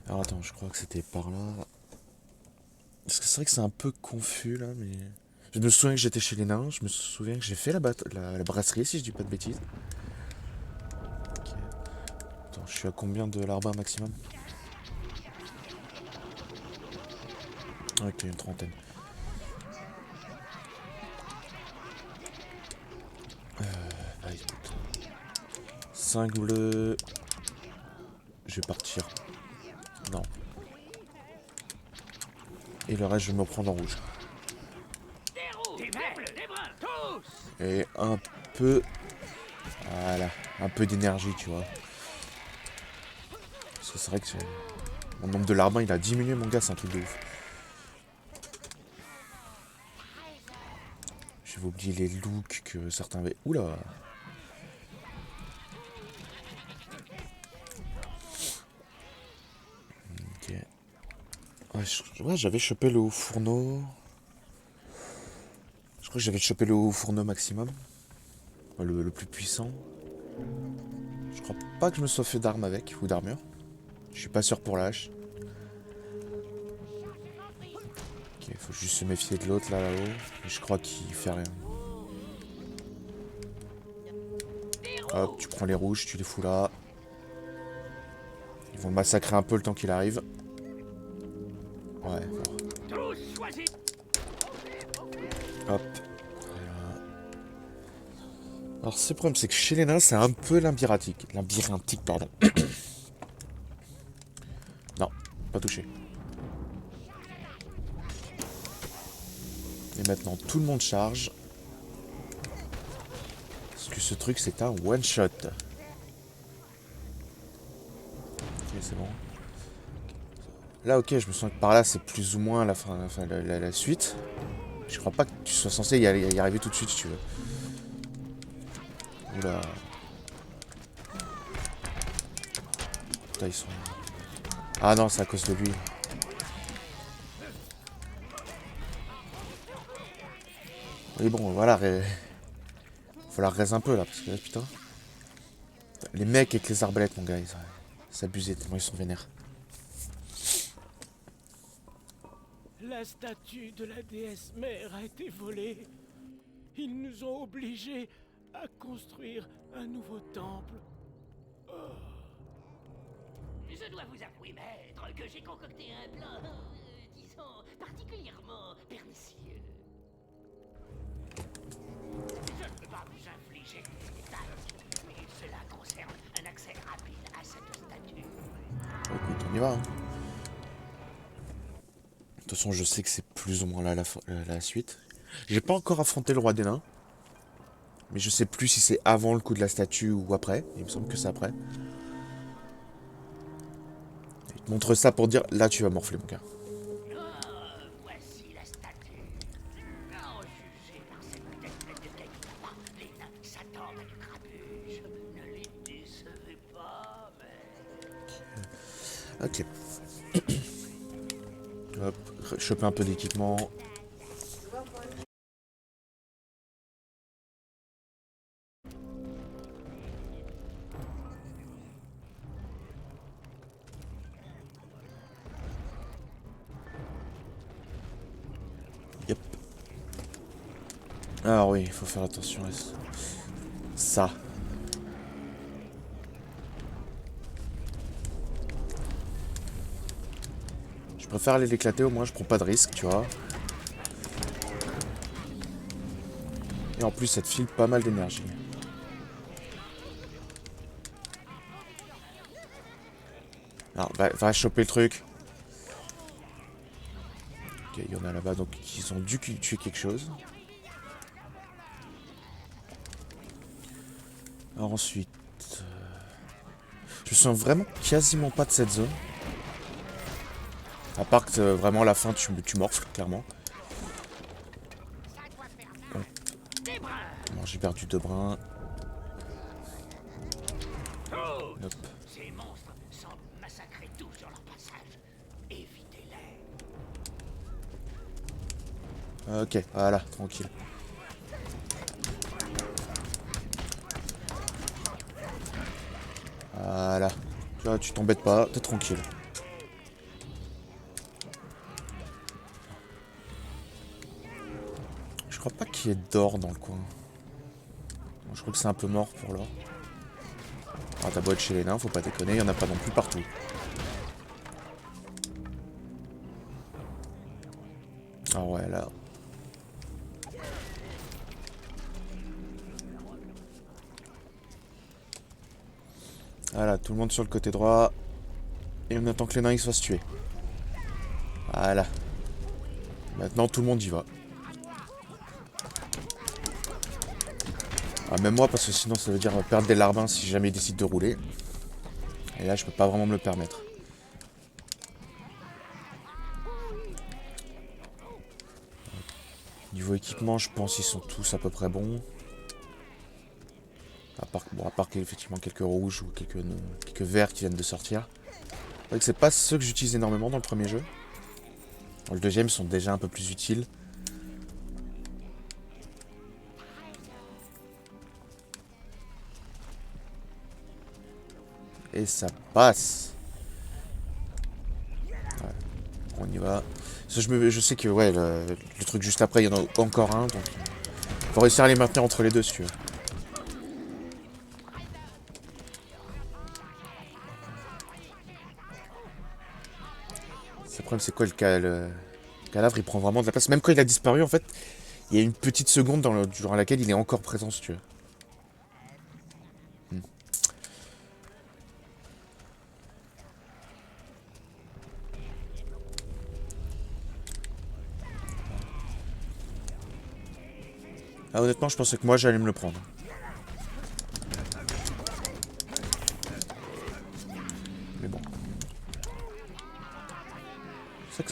Alors attends, je crois que c'était par là. Parce que c'est vrai que c'est un peu confus là, mais. Je me souviens que j'étais chez les nains, je me souviens que j'ai fait la brasserie si je dis pas de bêtises. Ok. Attends, je suis à combien de larbin maximum? Ok, une trentaine. Ah, écoute. 5 bleus. Je vais partir. Non. Et le reste, je vais me prendre en rouge. Et un peu. Voilà. Un peu d'énergie, tu vois. Parce que c'est vrai que mon nombre de larbins, il a diminué, mon gars, c'est un truc de ouf. J'avais oublié les looks que certains avaient. Oula! Ok. Ouais, ouais, j'avais chopé le haut fourneau. Je crois que j'avais chopé le haut fourneau maximum. Ouais, le plus puissant. Je crois pas que je me sois fait d'armes avec, ou d'armure. Je suis pas sûr pour l'âge. Ok, faut juste se méfier de l'autre là-haut. Je crois qu'il fait rien. Hop, tu prends les rouges, tu les fous là. Ils vont le massacrer un peu le temps qu'il arrive. Ouais, bon. Hop. Voilà. Alors, ce problème, c'est que chez les nains, c'est un peu labyrinthique. Labyrinthique, pardon. Non, pas touché. Et maintenant, tout le monde charge. Parce que ce truc, c'est un one-shot. Ok, c'est bon. Là, ok, je me sens que par là, c'est plus ou moins la fin, enfin, la suite. Je crois pas que tu sois censé y arriver tout de suite, si tu veux. Oula. Putain, ils sont... Ah non, c'est à cause de lui. Oui, bon, voilà. Faut la raise un peu, là, parce que, putain... Les mecs avec les arbalètes, mon gars, ils s'abusaient tellement ils sont vénères. La statue de la déesse mère a été volée. Ils nous ont obligés à construire un nouveau temple. Je dois vous avouer, maître, que j'ai concocté un plan, disons, particulièrement pernicieux. Je ne peux pas vous infliger des détails, mais cela concerne un accès rapide à cette statue. Bon, écoute, on y va, hein. De toute façon, je sais que c'est plus ou moins là la suite. J'ai pas encore affronté le roi des nains. Mais je sais plus si c'est avant le coup de la statue ou après. Il me semble que c'est après. Il te montre ça pour dire, là tu vas morfler, mon gars. Oh, voici la statue. En juger par cette tête pleine de cailloux là-bas, les nains s'attendent à du grabuge. Ne les décevez pas, mais... Ok. Hop, choper un peu d'équipement. Yep. Alors oui, il faut faire attention à ça. Je préfère aller l'éclater, au moins je prends pas de risque, tu vois. Et en plus, ça te file pas mal d'énergie. Alors, va choper le truc. Ok, il y en a là-bas, donc ils ont dû tuer quelque chose. Alors ensuite... je me sens vraiment quasiment pas de cette zone. À part que vraiment à la fin, tu morfles, clairement. Bon. Bon, j'ai perdu 2 brins. Hop. Ces monstres semblent massacrer tout sur leur passage. Évitez-les. Ok, voilà, tranquille. Voilà. Tu vois, tu t'embêtes pas, t'es tranquille. crois pas qu'il y ait d'or dans le coin. Je crois que c'est un peu mort pour l'or. Ah, t'as beau être chez les nains, faut pas déconner, il y en a pas non plus partout. Ah ouais, là. Voilà, tout le monde sur le côté droit. Et on attend que les nains ils se fassent tuer. Voilà. Maintenant tout le monde y va. Ah, même moi, parce que sinon ça veut dire perdre des larbins si jamais ils décident de rouler. Et là je peux pas vraiment me le permettre. Niveau équipement, je pense qu'ils sont tous à peu près bons. À part effectivement quelques rouges ou quelques verts qui viennent de sortir. C'est vrai que c'est pas ceux que j'utilise énormément dans le premier jeu. Dans le deuxième, ils sont déjà un peu plus utiles. Et ça passe. Ouais, on y va. Ça, je sais que ouais, le truc juste après, il y en a encore un. Donc, faut réussir à les maintenir entre les deux si tu veux. Le problème, c'est quoi le cadavre, il prend vraiment de la place. Même quand il a disparu, en fait, il y a une petite seconde durant laquelle il est encore présent, si tu veux. Ah, honnêtement, je pensais que moi, j'allais me le prendre. Mais bon.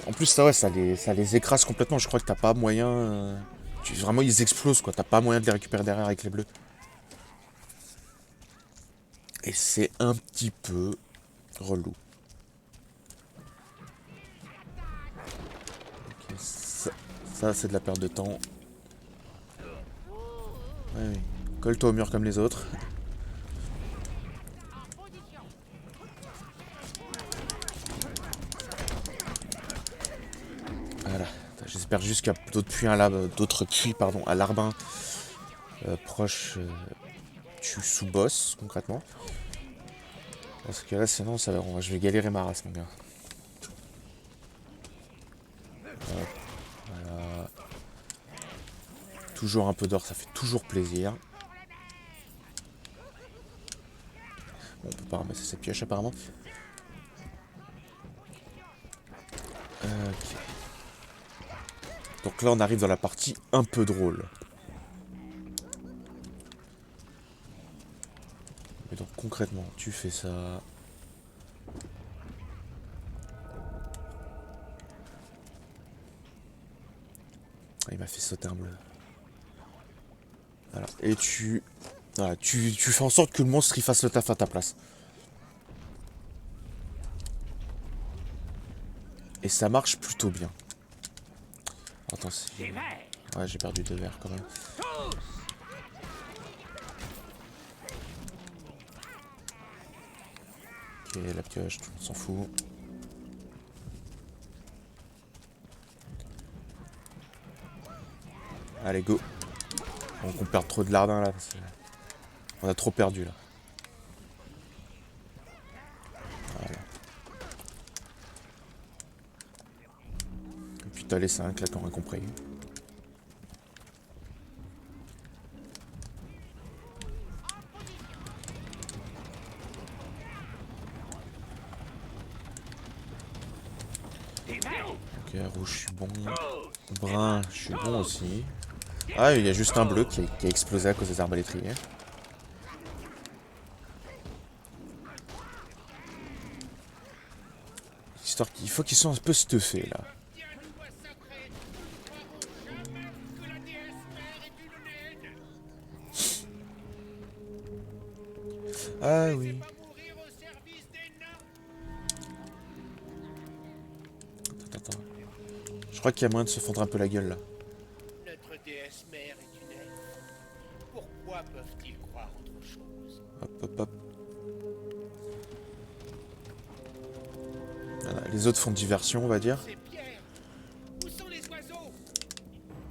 En plus, ça, ouais, ça les écrase complètement. Je crois que t'as pas moyen... Vraiment, ils explosent, quoi. T'as pas moyen de les récupérer derrière avec les bleus. Et c'est un petit peu relou. Okay, ça c'est de la perte de temps. Ouais, oui. Colle-toi au mur comme les autres. Voilà. J'espère juste qu'il y a d'autres puits à Larbin proches du sous-boss, concrètement. Parce que là, sinon, je vais galérer ma race, mon gars. Voilà. Toujours un peu d'or, ça fait toujours plaisir. Bon, on peut pas ramasser cette pioche, apparemment. Ok. Donc là, on arrive dans la partie un peu drôle. Mais donc, concrètement, tu fais ça... Ah, il m'a fait sauter un bleu. Voilà. Et voilà, tu fais en sorte que le monstre il fasse le taf à ta place. Et ça marche plutôt bien. Attends, ouais, j'ai perdu 2 verres quand même. Ok, la pioche, on s'en fout. Allez, go. Donc on perd trop de lardin là. On a trop perdu là. Voilà. Et puis t'as les 5 là, t'auras compris. Ok, rouge, je suis bon. Brun, je suis bon aussi. Ah, il y a juste un bleu qui a explosé à cause des arbalétriers. Histoire qu'il faut qu'ils soient un peu stuffés là. Ah oui. Attends. Je crois qu'il y a moyen de se fondre un peu la gueule là. Notre déesse mère est une elfe. Pourquoi peuvent-ils croire autre chose? Hop. Voilà, les autres font diversion, on va dire. Ces pierres. Où sont les oiseaux?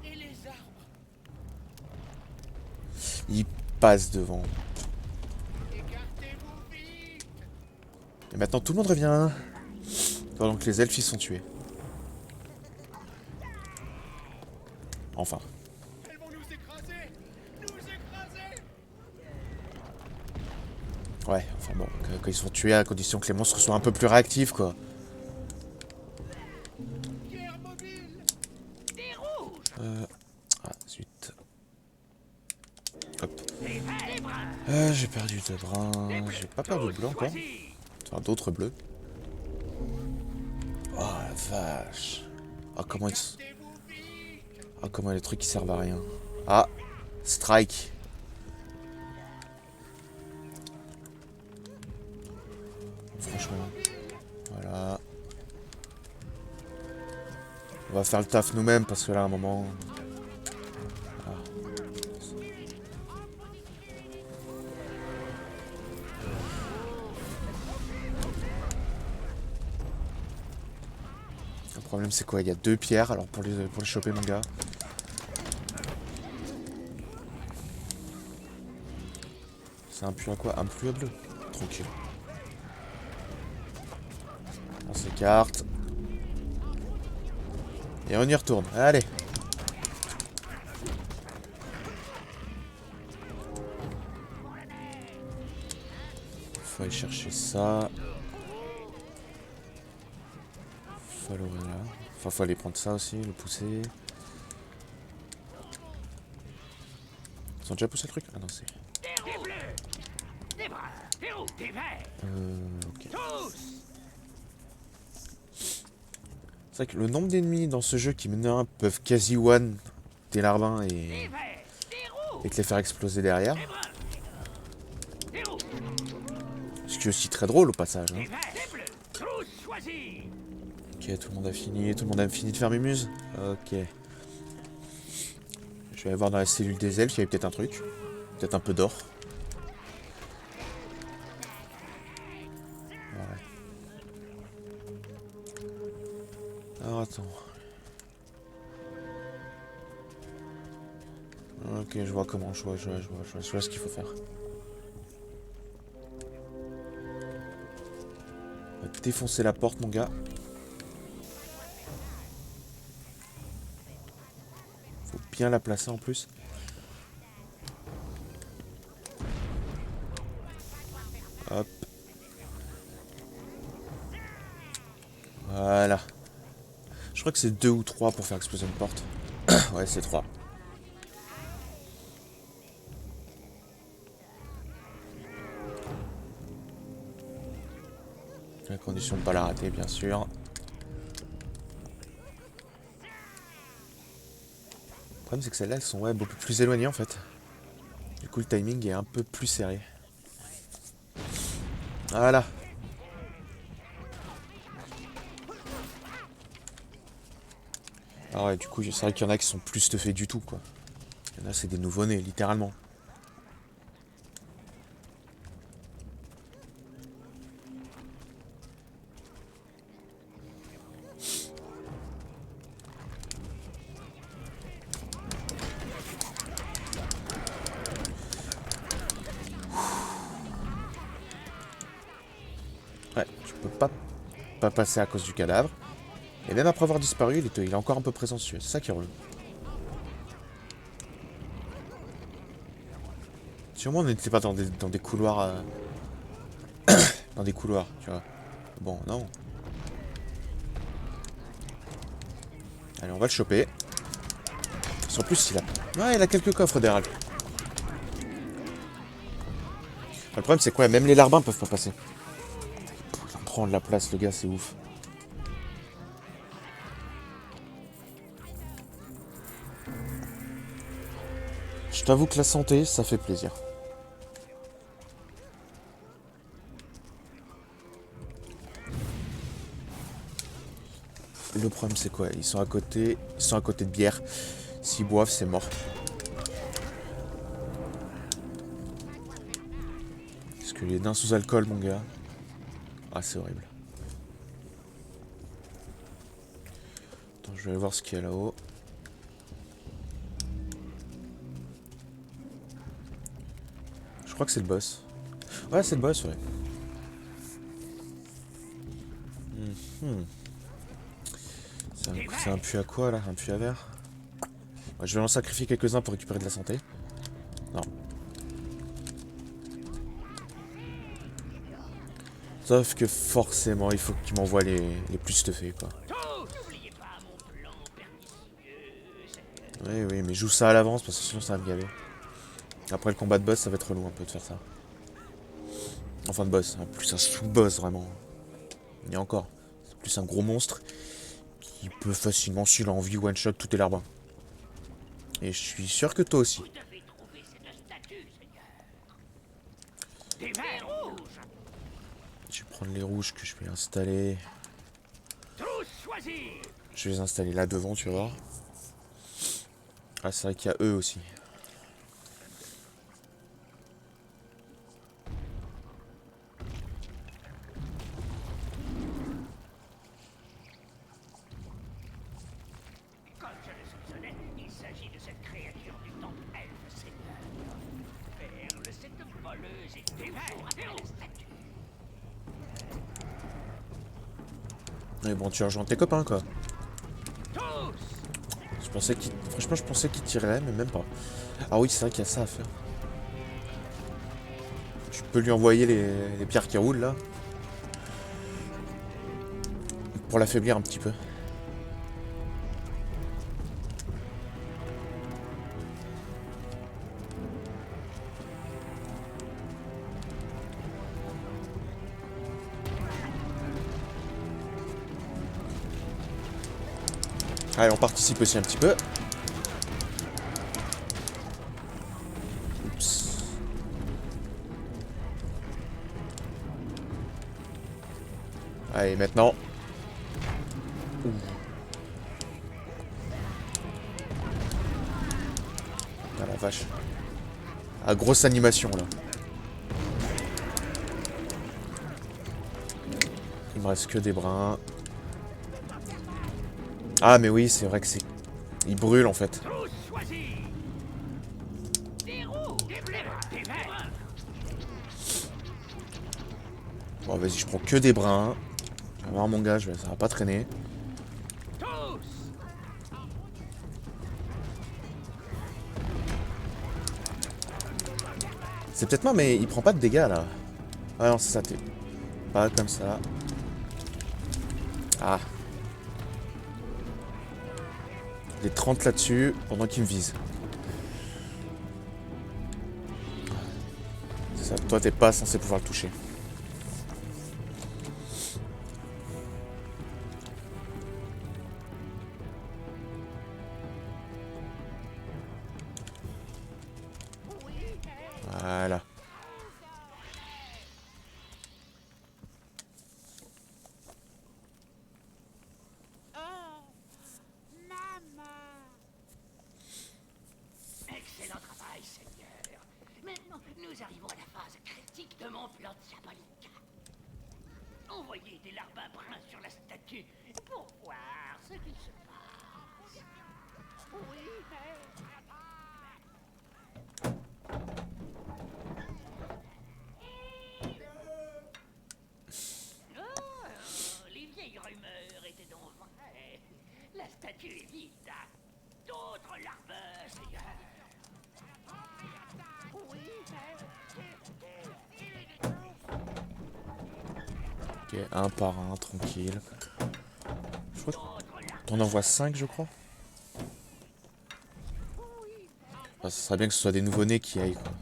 Et les arbres? passe devant. Écartez-vous vite. Et maintenant tout le monde revient. Pendant que les elfes ils sont tués. Enfin. Elles vont nous écraser. Nous écraser. Ouais, enfin bon, quand ils sont tués, à condition que les monstres soient un peu plus réactifs, quoi. Pierre mobile. Des rouges. Ah, zut. Hop. Des verts. Des bruns. J'ai perdu de brun. J'ai pas perdu de blanc encore. Choisis. Enfin, d'autres bleus. Oh la vache. Ah, comment ils... Écartez-vous vite. Ah, comment les trucs qui servent à rien. Ah, strike. Franchement. Voilà. On va faire le taf nous-mêmes parce que là, à un moment... Ah. Le problème c'est quoi? Il y a 2 pierres, alors pour les choper mon gars. C'est un puits à quoi? Un puits à bleu. Tranquille. On s'écarte. Et on y retourne. Allez. Faut aller chercher ça. Faut aller là. Enfin, faut aller prendre ça aussi, le pousser. Ils ont déjà poussé le truc? Ah non, c'est... Des bleus. Des bruns. Des rouges. Des verts. Ok. Tous. C'est vrai que le nombre d'ennemis dans ce jeu qui mine peuvent quasi one des larbins Des et verts. Des rouges. te les faire exploser derrière. Des bruns. Des rouges. Ce qui est aussi très drôle au passage. Hein. Des verts. Des bleus. Tous choisis. Ok, tout le monde a fini de faire Mumuse. Ok. Je vais aller voir dans la cellule des elfes, il y avait peut-être un truc. Peut-être un peu d'or. Ouais. Alors attends. Ok, je vois comment, je vois ce qu'il faut faire. On va défoncer la porte, mon gars. Faut bien la placer en plus. Hop. Voilà. Je crois que c'est 2 ou 3 pour faire exploser une porte. Ouais, c'est 3. À condition de pas la rater, bien sûr. Le problème, c'est que celles-là, elles sont ouais, beaucoup plus éloignées en fait. Du coup, le timing est un peu plus serré. Voilà. Ah ouais, du coup, c'est vrai qu'il y en a qui sont plus stuffés du tout, quoi. Il y en a, c'est des nouveau-nés, littéralement. Ouais, tu peux pas passer à cause du cadavre. Et même après avoir disparu, il est encore un peu présent dessus. C'est ça qui est relou. Si au moins on n'était pas dans des couloirs... dans des couloirs, tu vois. Bon, non. Allez, on va le choper. En plus, il a quelques coffres derrière lui. Le problème, c'est quoi? Même les larbins peuvent pas passer. Il prend de la place, le gars, c'est ouf. Je t'avoue que la santé, ça fait plaisir. Le problème, c'est quoi? Ils sont à côté de bière. S'ils boivent, c'est mort. Parce que les nains sous alcool, mon gars. Ah, c'est horrible. Attends, je vais aller voir ce qu'il y a là-haut. Je crois que c'est le boss. Ouais, c'est le boss, ouais. Mhm. C'est un puits à quoi, là? Un puits à verre? Ouais, je vais en sacrifier quelques-uns pour récupérer de la santé. Non. Sauf que forcément, il faut qu'il m'envoie les plus stuffés, quoi. N'oubliez pas mon plan pernicieux. Oui, mais joue ça à l'avance parce que sinon ça va me gaver. Après le combat de boss, ça va être relou un peu de faire ça. Enfin de boss, en plus un sous-boss vraiment. Et encore, c'est plus un gros monstre qui peut facilement, s'il a envie, one-shot tous tes larbins. Et je suis sûr que toi aussi. Vous devez trouver cette statue, Seigneur. Des verres rouges. Je vais prendre les rouges que je vais installer. Tous choisis. Je vais les installer là devant, tu vas voir. Ah, c'est vrai qu'il y a eux aussi. Comme je le soupçonnais, il s'agit de cette créature du temple elfe, Seigneur. Perle, cette voleuse est toujours après la statue. Mais bon, tu as rejoint tes copains, quoi. Tous. Je pensais qu'il... Franchement, je pensais qu'il tirerait, mais même pas. Ah oui, c'est vrai qu'il y a ça à faire. Tu peux lui envoyer les pierres qui roulent, là. Pour l'affaiblir un petit peu. Allez, on participe aussi un petit peu. Oups. Allez, maintenant. Ouh. Ah la vache. Ah, grosse animation là. Il me reste que des brins. Ah mais oui, c'est vrai que c'est... Il brûle en fait. Tous choisis. Des roues, des bleus, des verts. Bon vas-y, je prends que des brins. Tu vas voir mon gars, ça va pas traîner. Tous. C'est peut-être moi, mais il prend pas de dégâts là. Ah non, c'est ça, t'es... Pas comme ça. Ah. Les 30 là-dessus, pendant qu'il me vise. C'est ça, toi t'es pas censé pouvoir le toucher. Voilà. Excellent travail, Seigneur. Maintenant, nous arrivons à la phase critique de mon plan diabolique. Envoyez des larbins bruns sur la statue pour voir ce qui se passe. Oui, mais... Oh, les vieilles rumeurs étaient donc vraies. La statue est vide. D'autres larbins, Seigneur. Oui, Ok, un par un, tranquille. Je crois que t'en envoies 5, je crois. Enfin, ça serait bien que ce soit des nouveau-nés qui aillent, quoi.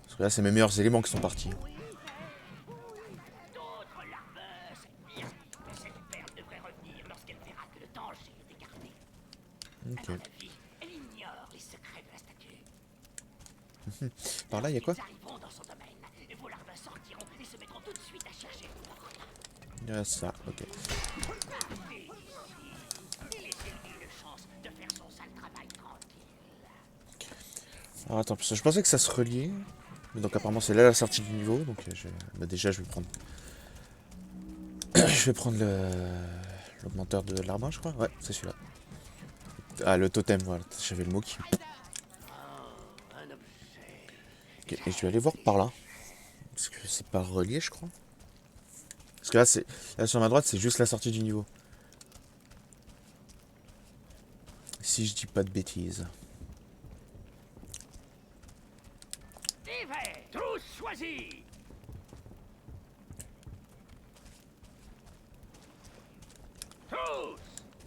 Parce que là, c'est mes meilleurs éléments qui sont partis. d'autres larbins, c'est bien. Mais cette perle devrait revenir lorsqu'elle verra que le danger est écarté. À Ok. mon avis, elle ignore les secrets de la statue. Par là, il y a quoi? Ils arriveront dans son domaine. Et vos larbins sortiront et se mettront tout de suite à chercher une porte. Il y a ça, ok. Et ici, et laissez-lui une chance de faire son sale travail tranquille. Alors attends, parce que je pensais que ça se reliait. Mais donc apparemment c'est là la sortie du niveau. Donc bah, déjà je vais prendre... je vais prendre l'augmenteur de larbin, je crois. Ouais, c'est celui-là. Ah, le totem, voilà. J'avais le mot qui... Un objet. Ok, et je vais aller voir par là. Parce que c'est pas relié, je crois. Parce que là, là sur ma droite, c'est juste la sortie du niveau. Si je dis pas de bêtises. Divers, tous choisis. Tous,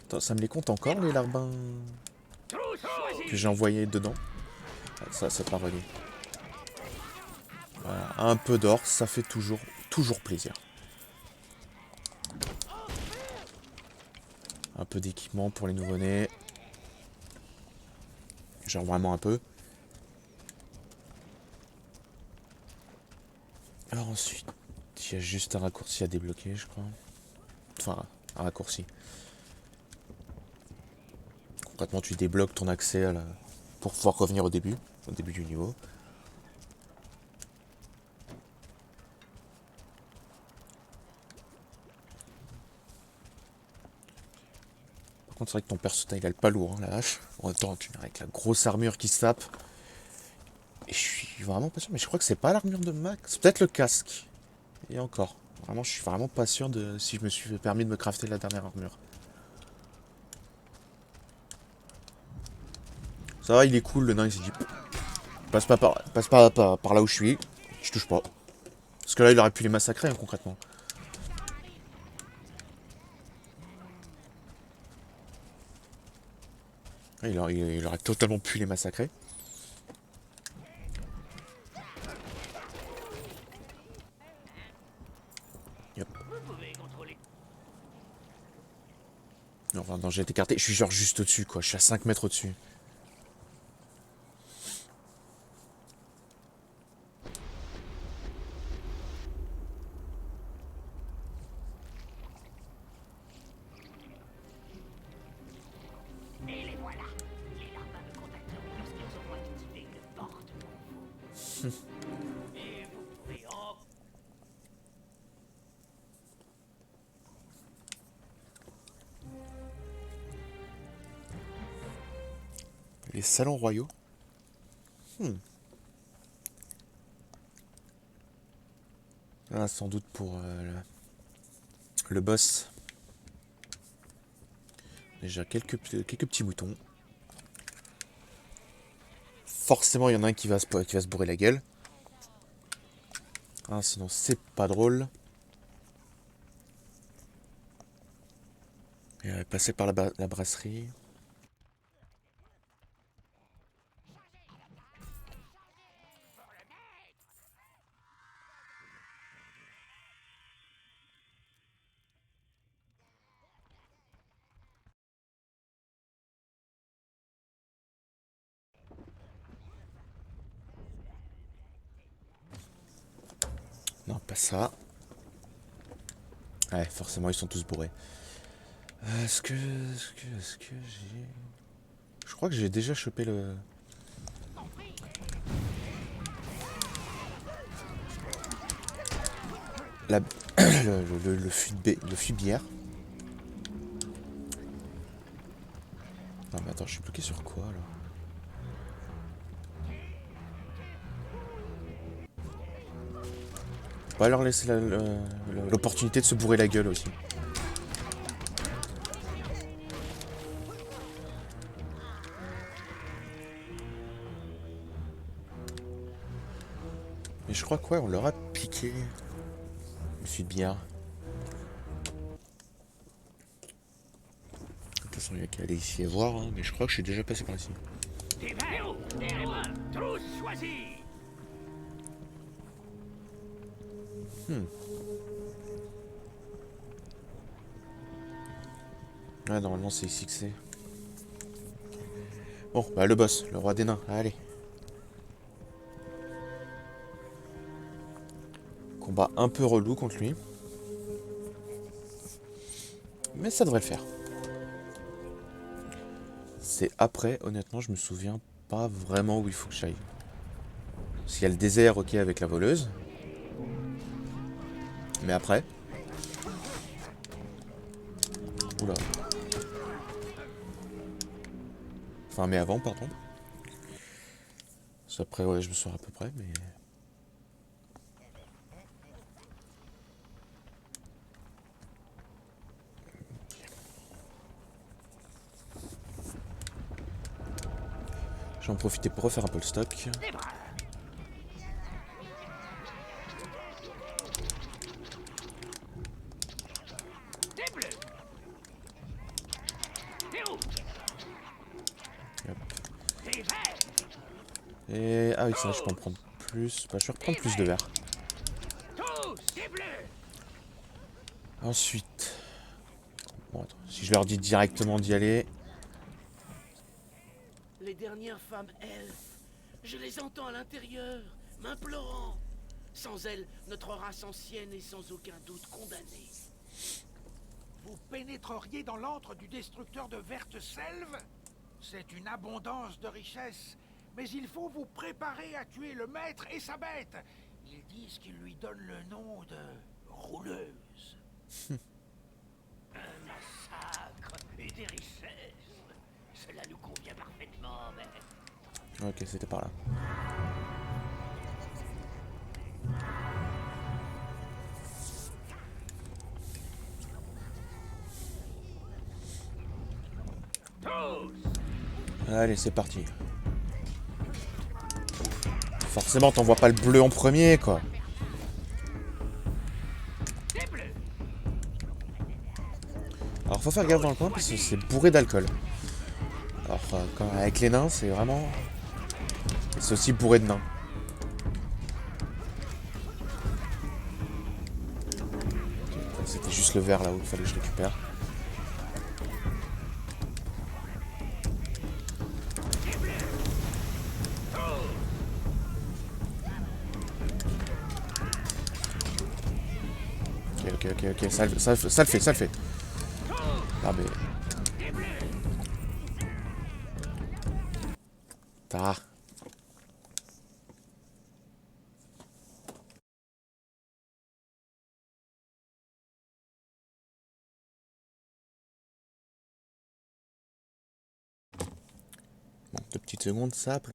Attends, ça me les compte encore, les larbins tous choisis. que j'ai envoyés dedans? Ah, ça, c'est pas relié. Voilà, un peu d'or, ça fait toujours plaisir. Un peu d'équipement pour les nouveau-nés. Genre vraiment un peu. Alors ensuite, il y a juste un raccourci à débloquer, je crois. Enfin, un raccourci. Concrètement, tu débloques ton accès à pour pouvoir revenir au début du niveau. Par contre, c'est vrai que ton perso, il a le pas lourd, hein, la hache. En même temps, tu viens avec la grosse armure qui se tape. Et je suis vraiment pas sûr, mais je crois que c'est pas l'armure de Max. C'est peut-être le casque. Et encore. Vraiment, je suis vraiment pas sûr de si je me suis permis de me crafter la dernière armure. Ça va, il est cool, le nain, il s'est dit... passe pas par là où je suis. Je touche pas. Parce que là, il aurait pu les massacrer, hein, concrètement. Il aurait totalement pu les massacrer. Yep. Vous pouvez contrôler. Non, enfin, non, j'ai été écarté. Je suis genre juste au-dessus, quoi. Je suis à 5 mètres au-dessus. Et les voilà. Les larbins me contacteront lorsqu'ils auront activé une porte pour vous. Et vous pouvez en... Les salons royaux. Ah, sans doute pour le boss. Déjà quelques petits boutons. Forcément, il y en a un qui va se bourrer la gueule. Ah, sinon, c'est pas drôle. Et, passer par la brasserie. Non, pas ça. Ouais, forcément, ils sont tous bourrés. Est-ce que j'ai... Je crois que j'ai déjà chopé le... La... le fût de bière. Non mais attends, je suis bloqué sur quoi là? On va leur laisser l'opportunité de se bourrer la gueule aussi. Mais je crois quoi, on leur a piqué le fût de bière. De toute façon, il n'y a qu'à aller ici et voir, hein, mais je crois que je suis déjà passé par ici. Divers, les larbins, tous choisis. Ah, normalement, c'est ici que c'est. Bon, bah le boss, le roi des nains, allez. Combat un peu relou contre lui. Mais ça devrait le faire. C'est après, honnêtement, je me souviens pas vraiment où il faut que j'aille. S'il y a le désert, ok, avec la voleuse. Mais après... Oula. Enfin, mais avant, pardon. Après, ouais, je me sors à peu près, mais... Je vais en profiter pour refaire un peu le stock. Des bras. Des bleus. Des rouges. Hop. Des verts. Et... Ah oui, ça, je peux en prendre plus. Bah, je vais reprendre plus de verre. Tous. Des bleus. Ensuite... Bon, attends, si je leur dis directement d'y aller... Les dernières femmes elfes, je les entends à l'intérieur, m'implorant. Sans elles, notre race ancienne est sans aucun doute condamnée. Vous pénétreriez dans l'antre du destructeur de vertes selves? C'est une abondance de richesses, mais il faut vous préparer à tuer le maître et sa bête. Ils disent qu'il lui donne le nom de rouleuse. Un massacre et des richesses. Cela nous convient parfaitement, mais... Ok, c'était par là. Allez, c'est parti. Forcément, t'envoies pas le bleu en premier, quoi. Des bleus. Alors, faut faire gaffe dans le coin, parce que c'est bourré d'alcool. Alors, avec les nains, c'est vraiment... C'est aussi bourré de nains. C'était juste le verre, là, où il fallait que je récupère. Ok, ça le fait. Ah mais... Ah. Bon, 2 petites secondes, ça après.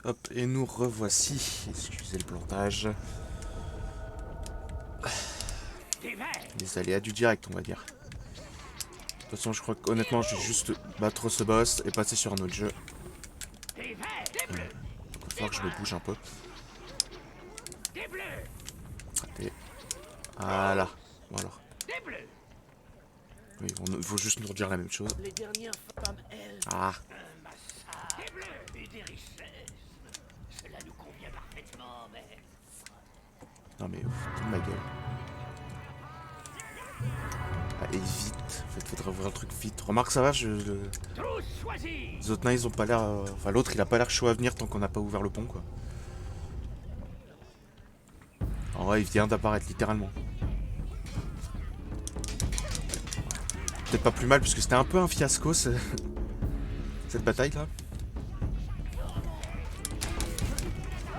Hop, et nous revoici. Excusez le plantage. Les aléas du direct, on va dire. De toute façon, je crois qu'honnêtement, je vais juste battre ce boss et passer sur un autre jeu. Donc, il va falloir que je me bouge un peu. Des bleus. Raté. Voilà. Voilà. Des bleus. Oui, il faut juste nous redire la même chose. Les dernières femmes, elles... Ah. Un massacre. Des bleus et des richesses. Cela nous convient parfaitement, mais... Non mais, foutez de ma gueule. Allez, vite. En fait, faudrait ouvrir le truc vite. Remarque, ça va, Tous choisis. les autres nains, ils ont pas l'air... Enfin, l'autre, il a pas l'air chaud à venir tant qu'on n'a pas ouvert le pont, quoi. En vrai, il vient d'apparaître, littéralement. Peut-être pas plus mal, puisque c'était un peu un fiasco, cette bataille-là.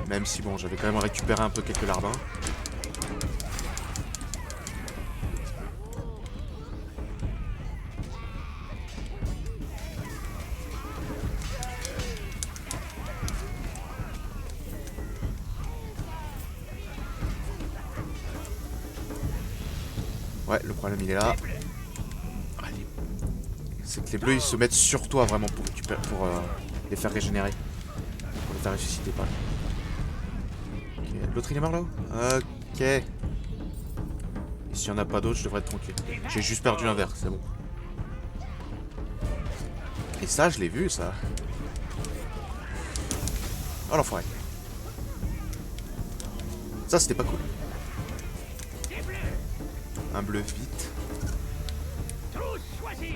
Même si, bon, j'avais quand même récupéré un peu quelques larbins. Ouais, le problème, il est là. Allez. C'est que les bleus, ils se mettent sur toi, vraiment, pour les faire régénérer. Pour les faire ressusciter, pas. Ok, l'autre, il est mort, là-haut. Ok. Et s'il n'y en a pas d'autres, je devrais être tranquille. J'ai juste perdu un verre, c'est bon. Et ça, je l'ai vu, ça. Oh, l'enfoiré. Ça, c'était pas cool. Un bleu vite. Tous choisis.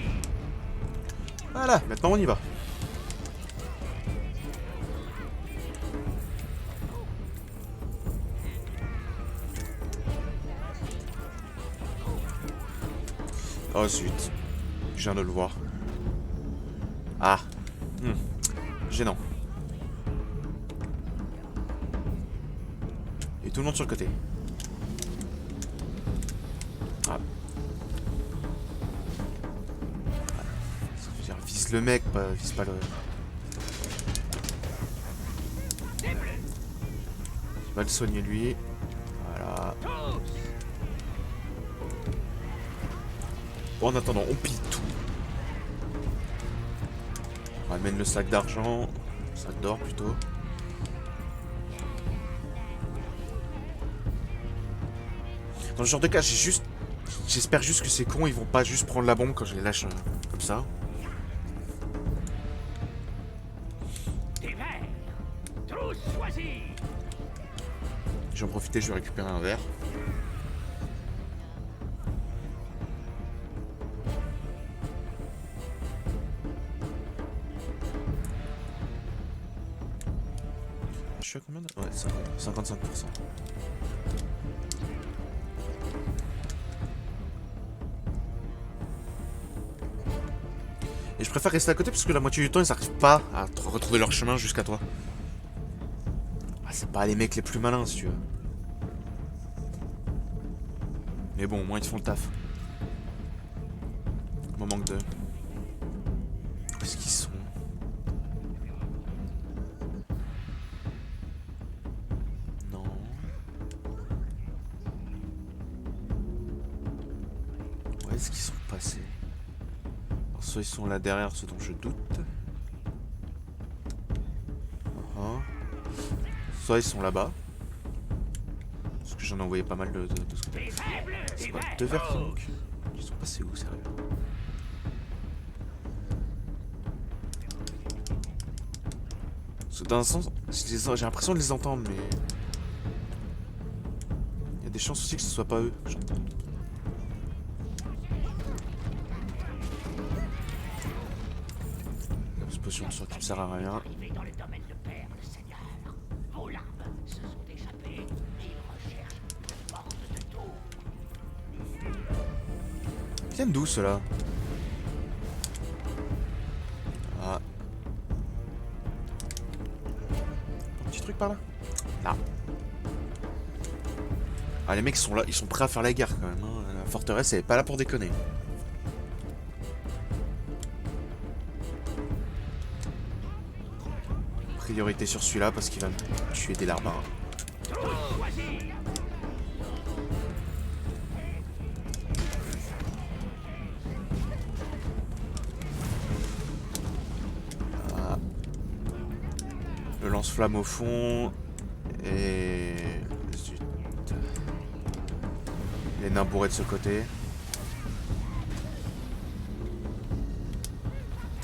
Voilà, maintenant on y va. Oh zut. Je viens de le voir. Ah. Gênant. Et tout le monde sur le côté. Ah. Ça veut dire vise le mec, pas, vise pas le... Je vais le soigner lui. Voilà. Bon, en attendant, on pille tout. On ramène le sac d'argent. Sac d'or plutôt. Dans ce genre de cas, j'espère juste que ces cons, ils vont pas juste prendre la bombe quand je les lâche comme ça. Des verres. Tous choisis. Je vais en profiter, je vais récupérer un verre. Je suis à combien de... Ouais, 55%. Et je préfère rester à côté parce que la moitié du temps, ils n'arrivent pas à retrouver leur chemin jusqu'à toi. Ah, c'est pas les mecs les plus malins, si tu veux. Mais bon, au moins ils font le taf. Il m'en manque deux. Où est-ce qu'ils sont? Non. Où est-ce qu'ils sont passés? Alors, soit ils sont là derrière, ceux dont je doute. Soit ils sont là-bas. Parce que j'en ai envoyé pas mal de ce côté. C'est quoi? Deux verres qui manquent? Ils sont passés où, sérieux? Parce que dans un sens, j'ai l'impression de les entendre, mais... Il y a des chances aussi que ce soit pas eux, j'entends. La potion de soin qui me sert à rien. Arrivés dans le domaine de Père, le Seigneur. Vos larves se sont échappées et ils recherchent une porte de tour. Ils viennent d'où, ceux-là? Ah. Un petit truc par là? Là. Ah, les mecs sont là, ils sont prêts à faire la guerre quand même. Hein. La forteresse, elle est pas là pour déconner. Priorité sur celui-là parce qu'il va me tuer des larbins. Ah. Le lance-flamme au fond. Et... Zut. Les nains bourrés de ce côté.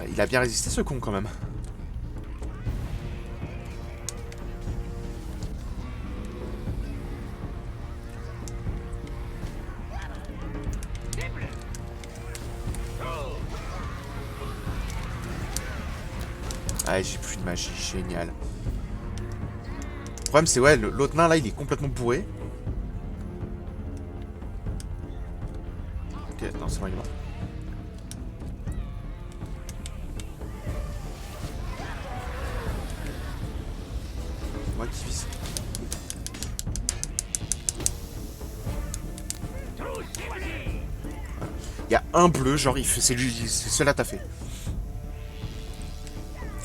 Il a bien résisté ce con quand même. Ah, j'ai plus de magie, génial. Le problème c'est ouais, l'autre nain là il est complètement bourré. Ok, non c'est bon il est mort. Moi qui vise. Il y a un bleu, genre il fait, c'est lui, c'est cela t'as fait.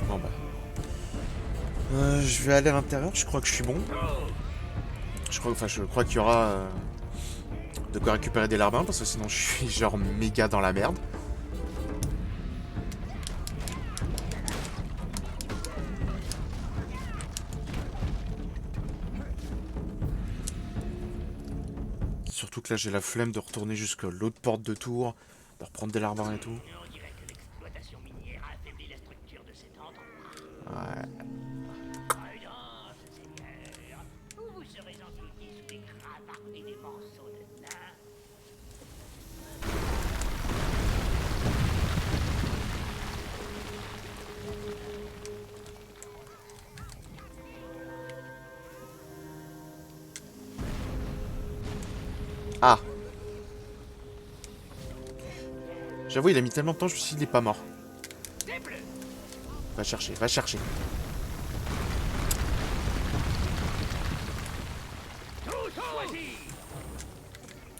Bon bah. Je vais aller à l'intérieur, je crois que je suis bon. Je crois qu'il y aura de quoi récupérer des larbins parce que sinon je suis genre méga dans la merde. Surtout que là j'ai la flemme de retourner jusqu'à l'autre porte de tour, de reprendre des larbins et tout. On dirait que l'exploitation minière a affaibli la structure de cet endroit. Ouais. Prudence, Seigneur. Ou vous serez engloutis sous des cravates et des morceaux de nain. Ah. J'avoue il a mis tellement de temps, je me suis dit il est pas mort. Va chercher, va chercher.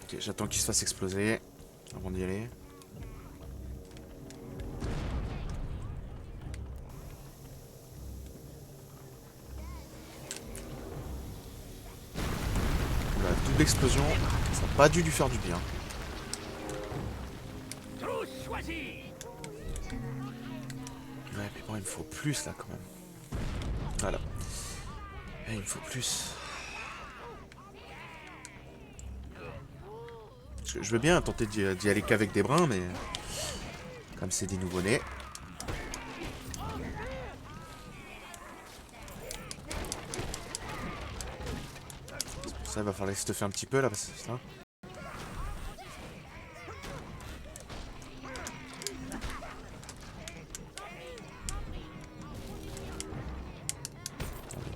Ok, j'attends qu'il se fasse exploser avant d'y aller. La double explosion, ça n'a pas dû lui faire du bien. Ouais, mais bon, il me faut plus là quand même. Voilà. Il me faut plus. Je veux bien tenter d'y aller qu'avec des brins, mais comme c'est des nouveau-nés. Ça il va falloir se faire un petit peu là parce que ça.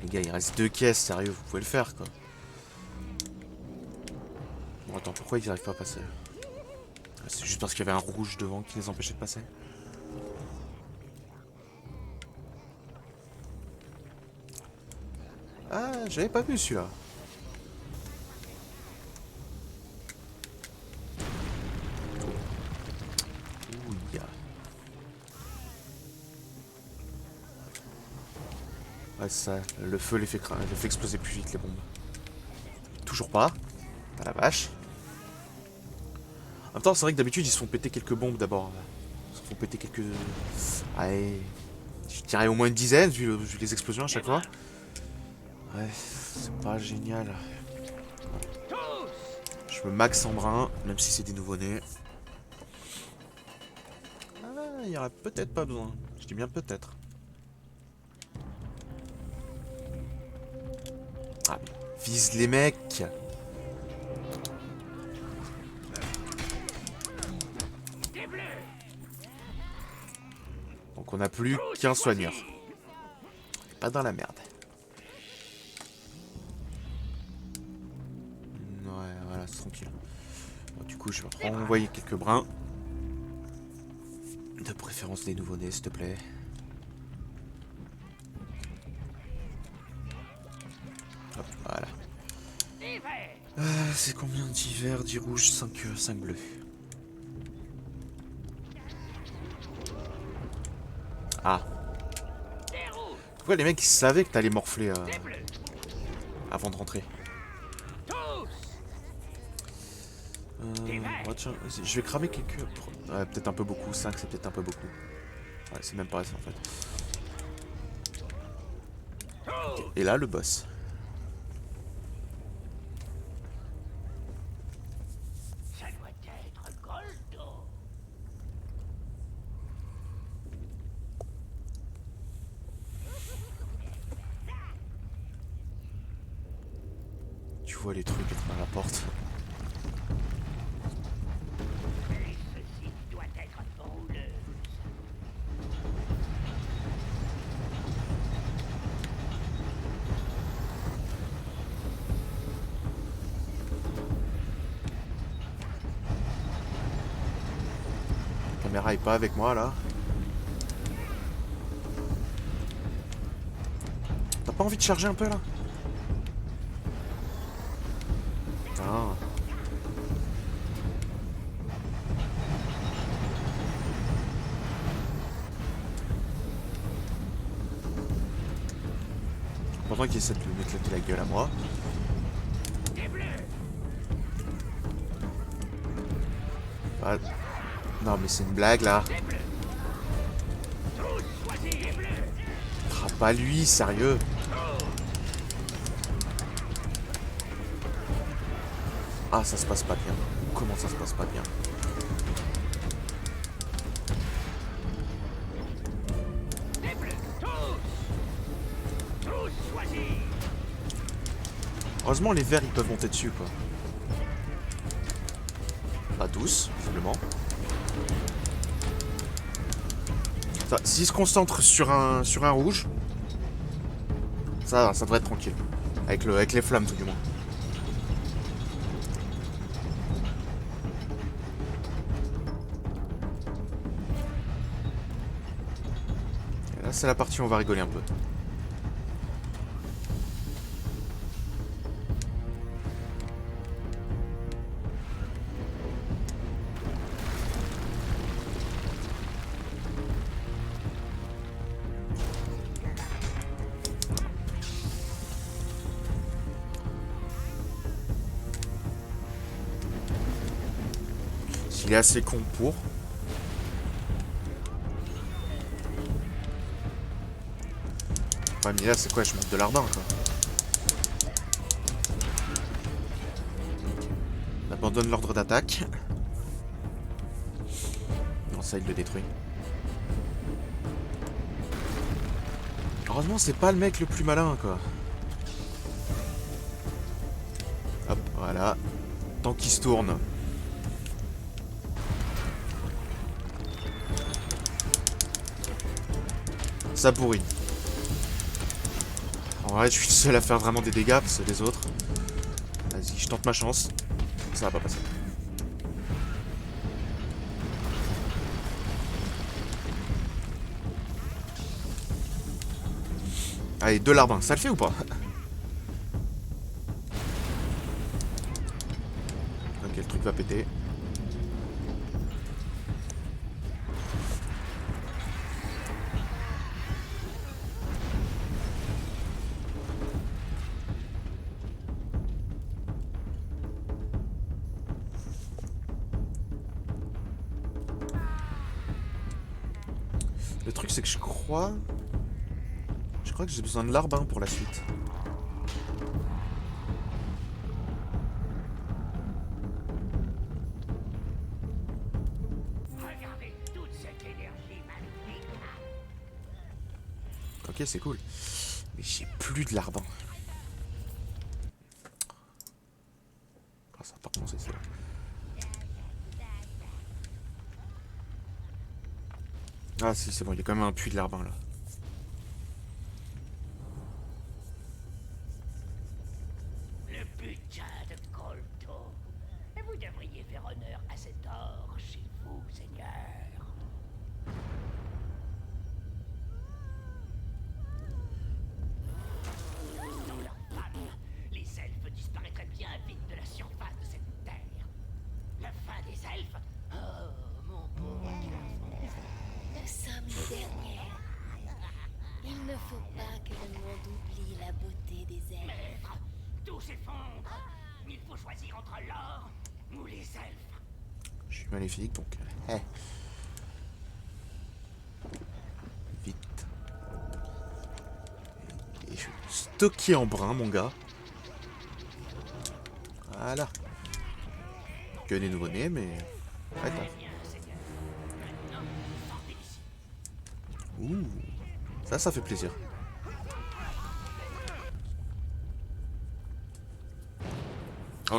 Les gars, il reste 2 caisses, sérieux, vous pouvez le faire quoi. Bon attends, pourquoi ils n'arrivent pas à passer? C'est juste parce qu'il y avait un rouge devant qui les empêchait de passer. Ah, j'avais pas vu celui-là. Ouïa. Ouais, c'est ça. Le feu les fait exploser plus vite, les bombes. Toujours pas. Pas la vache. En même temps, c'est vrai que d'habitude, ils se font péter quelques bombes d'abord. Ils se font péter quelques... Allez... Je dirais au moins une dizaine, vu les explosions à chaque fois. Ouais, c'est pas génial. Je me max en brin, même si c'est des nouveau-nés. Ah, il y aurait peut-être pas besoin. Je dis bien peut-être. Ah, vise les mecs. Donc on n'a plus qu'un soigneur. Pas dans la merde. Ouais, voilà, c'est tranquille. Bon, du coup, je vais renvoyer quelques brins. De préférence des nouveau-nés, s'il te plaît. Hop, voilà. C'est combien 10 verts, 10 rouges, 5 bleus. Ah. Pourquoi les mecs ils savaient que t'allais morfler avant de rentrer? Ouais, tiens, je vais cramer quelques... Ouais, peut-être un peu beaucoup. 5 c'est peut-être un peu beaucoup. Ouais, c'est même pas assez en fait. Okay. Et là le boss. vois les trucs à la porte. Et ceci doit être drôleuse. La caméra est pas avec moi là. T'as pas envie de charger un peu là? Putain. Pendant qu'il essaie de m'éclater la gueule à moi. Ah. Non mais c'est une blague là. Ah, pas lui, sérieux. Ah, ça se passe pas bien. Comment ça se passe pas bien? Heureusement les verts ils peuvent monter dessus quoi. Pas tous, visiblement. S'ils se concentrent sur un rouge, ça devrait être tranquille. Avec les flammes tout du moins. Et là c'est la partie où on va rigoler un peu. S'il est assez con pour. Ouais mais là c'est quoi, je monte de l'arbin quoi. On abandonne l'ordre d'attaque. Non ça il le détruit. Heureusement c'est pas le mec le plus malin quoi. Hop voilà. Tant qu'il se tourne. Ça bourrine. En vrai, je suis le seul à faire vraiment des dégâts, parce que les autres... Vas-y, je tente ma chance. Ça va pas passer. Allez, 2 larbins, ça le fait ou pas? Ok, le truc va péter. Le truc c'est que je crois que j'ai besoin de larbin pour la suite. Regardez toute cette énergie magnifique. Ok, c'est cool. Mais j'ai plus de larbin. Ah, ça va pas commencer ça. Ah si, c'est bon, il y a quand même un puits de larbin là. Le butin de Kolto. Et vous devriez faire honneur à cet or chez vous, Seigneur. Sans leur femme, les elfes disparaîtraient bien vite de la surface de cette terre. La fin des elfes. Oh, mon pauvre garçon. Nous sommes les dernières. Il ne faut pas que le monde oublie la beauté des elfes. Maître, tout s'effondre. Il faut choisir entre l'or ou les elfes. Je suis maléfique donc. Vite. Et je suis stocké en brun, mon gars. Voilà. Que des nouveau-nés, mais. Attends. Bien, Seigneur. Maintenant, sortez d'ici. Ouh. Ça fait plaisir.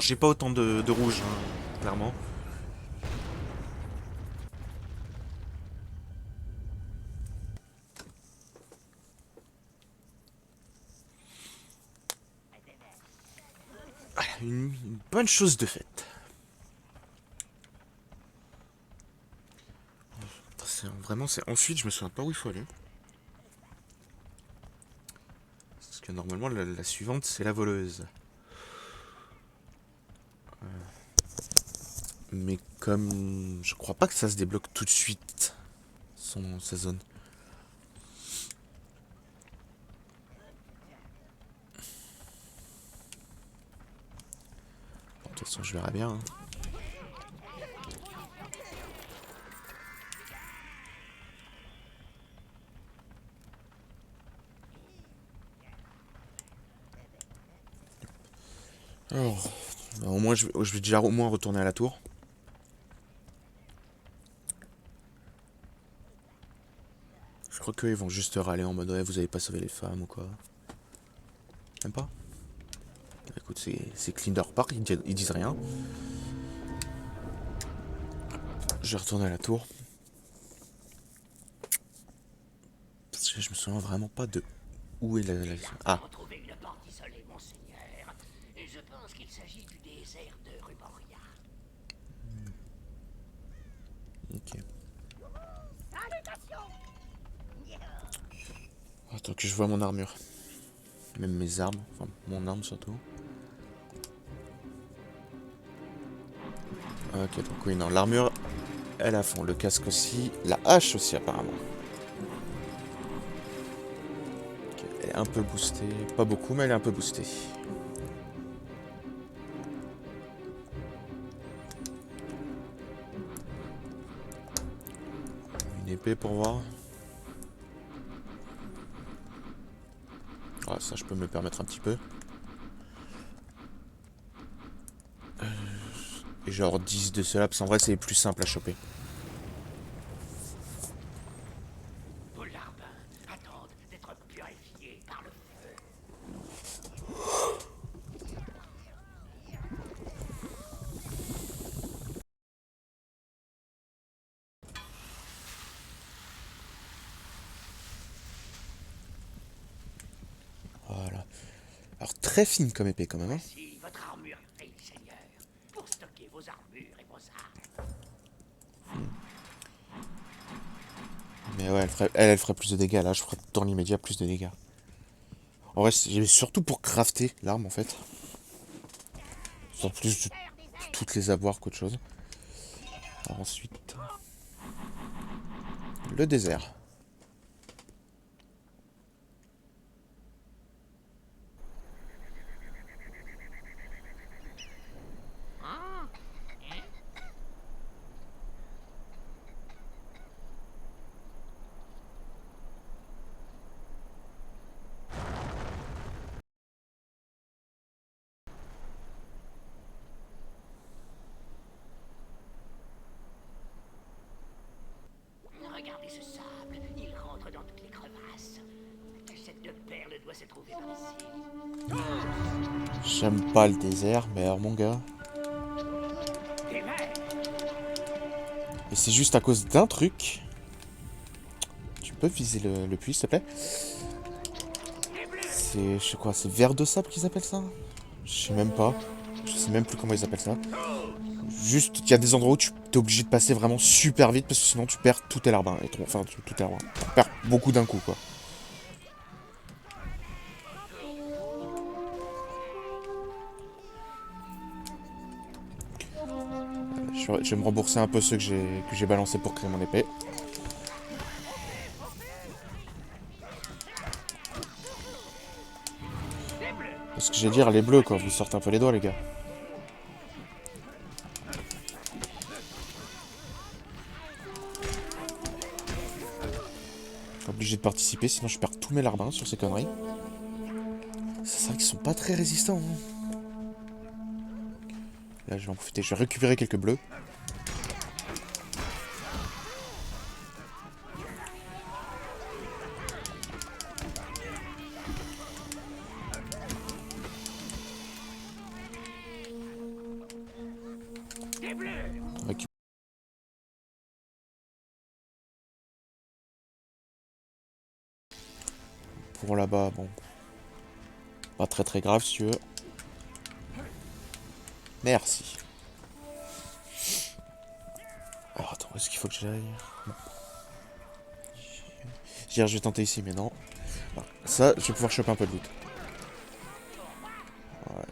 Alors j'ai pas autant de rouge, hein, clairement. Voilà, une bonne chose de faite. Vraiment, c'est ensuite, je me souviens pas où il faut aller. Parce que normalement, la suivante, c'est la voleuse. Mais comme je crois pas que ça se débloque tout de suite, sa zone. Bon, de toute façon, je verrai bien. Hein. Alors, bah, au moins, je vais déjà au moins retourner à la tour. Je crois qu'ils vont juste râler en mode ouais, vous avez pas sauvé les femmes ou quoi. Même pas. Écoute, c'est clean de leur part, ils disent rien. Je vais retourner à la tour. Parce que je me souviens vraiment pas de où est la... Ah, Retrouver une porte isolée, monseigneur. Et je pense qu'il s'agit du désert de Rumoria. ok. Attends que je vois mon armure. Même mes armes, enfin mon arme surtout. Ok, donc oui, non, l'armure, elle a fond. Le casque aussi, la hache aussi apparemment. Ok, elle est un peu boostée, pas beaucoup, mais elle est un peu boostée. Une épée pour voir. Ah, ça, je peux me le permettre un petit peu. Et genre 10 de cela, parce qu'en vrai, c'est plus simple à choper. Vos larbins attendent d'être purifiés par le feu. Voilà. Alors, très fine comme épée quand même. Hein. Si votre armure est seigneur, pour stocker vos armures et vos armes. Mais ouais, elle ferait plus de dégâts. Là, je ferais dans l'immédiat plus de dégâts. En vrai, c'est surtout pour crafter l'arme en fait. Sans plus de toutes les avoir qu'autre chose. Alors ensuite, le désert. Regardez ce sable, il rentre dans toutes les crevasses. Cette de perles doit se trouver par ici. J'aime pas le désert, mais alors mon gars. Des vers. Et c'est juste à cause d'un truc. Tu peux viser le puits, s'il te plaît? C'est, je sais quoi, c'est verre de sable qu'ils appellent ça? Je sais même pas. Je sais même plus comment ils appellent ça. Juste, il y a des endroits où tu es obligé de passer vraiment super vite parce que sinon tu perds tout tes larbins. Enfin, tout tes larbins. Tu perds beaucoup d'un coup, quoi. Je vais me rembourser un peu ceux que j'ai balancés pour créer mon épée. Parce que j'ai dire, les bleus, quoi. Vous sortez un peu les doigts, les gars. Obligé de participer, sinon je perds tous mes larbins sur ces conneries. C'est vrai qu'ils sont pas très résistants. Hein. Là, je vais en profiter. Je vais récupérer quelques bleus. pour là-bas, bon. Pas très très grave si tu veux. Merci. Alors attends, où est-ce qu'il faut que j'aille? Je vais tenter ici, mais non. Alors, ça, je vais pouvoir choper un peu de loot. Voilà.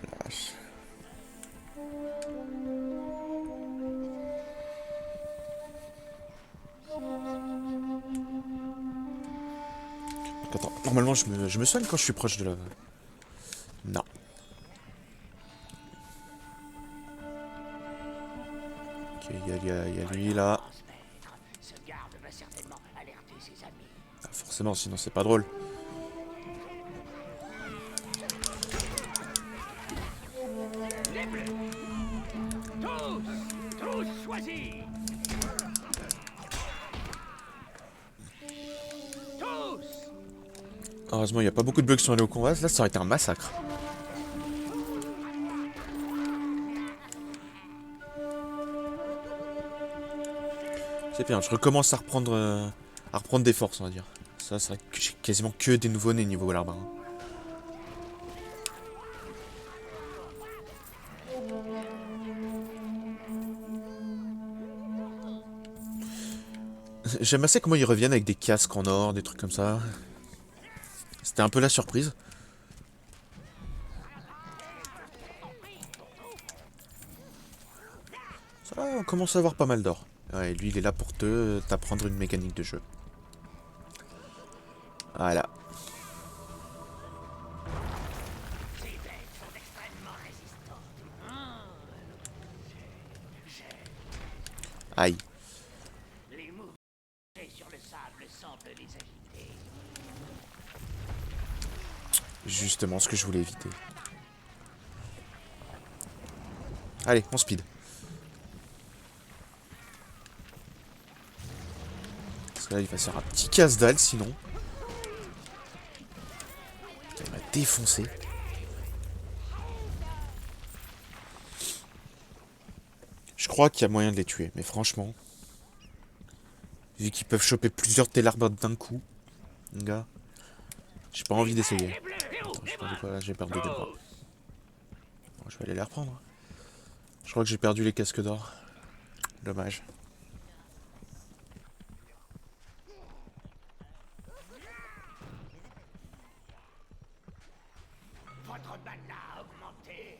Donc, attends, normalement je me soigne quand je suis proche de la... Non. Ok, il y a lui là. Ce garde va certainement alerter ses amis. Ah, forcément, sinon c'est pas drôle. Les bleus. Tous choisis. Tous. Heureusement, il n'y a pas beaucoup de bugs qui sont allés au combat. Là, ça aurait été un massacre. C'est bien, je recommence à reprendre des forces, on va dire. Ça, c'est vrai que j'ai quasiment que des nouveaux-nés niveau là-bas. J'aime assez comment ils reviennent avec des casques en or, des trucs comme ça. C'était un peu la surprise. Ça, on commence à avoir pas mal d'or. Ouais, lui, il est là pour t'apprendre une mécanique de jeu. Voilà. Ces bêtes sont extrêmement résistantes. Aïe. Les mouvements sur le sable semblent les agiter. Justement ce que je voulais éviter. Allez, on speed. Parce que là, il va se faire un petit casse-dalle sinon. Il m'a défoncé. Je crois qu'il y a moyen de les tuer, mais franchement, vu qu'ils peuvent choper plusieurs télarbardes d'un coup, les gars, j'ai pas envie d'essayer. Attends, j'ai perdu quoi là? J'ai perdu des bras. Bon, je vais aller les reprendre. Je crois que j'ai perdu les casques d'or. Dommage. Votre mana a augmenté.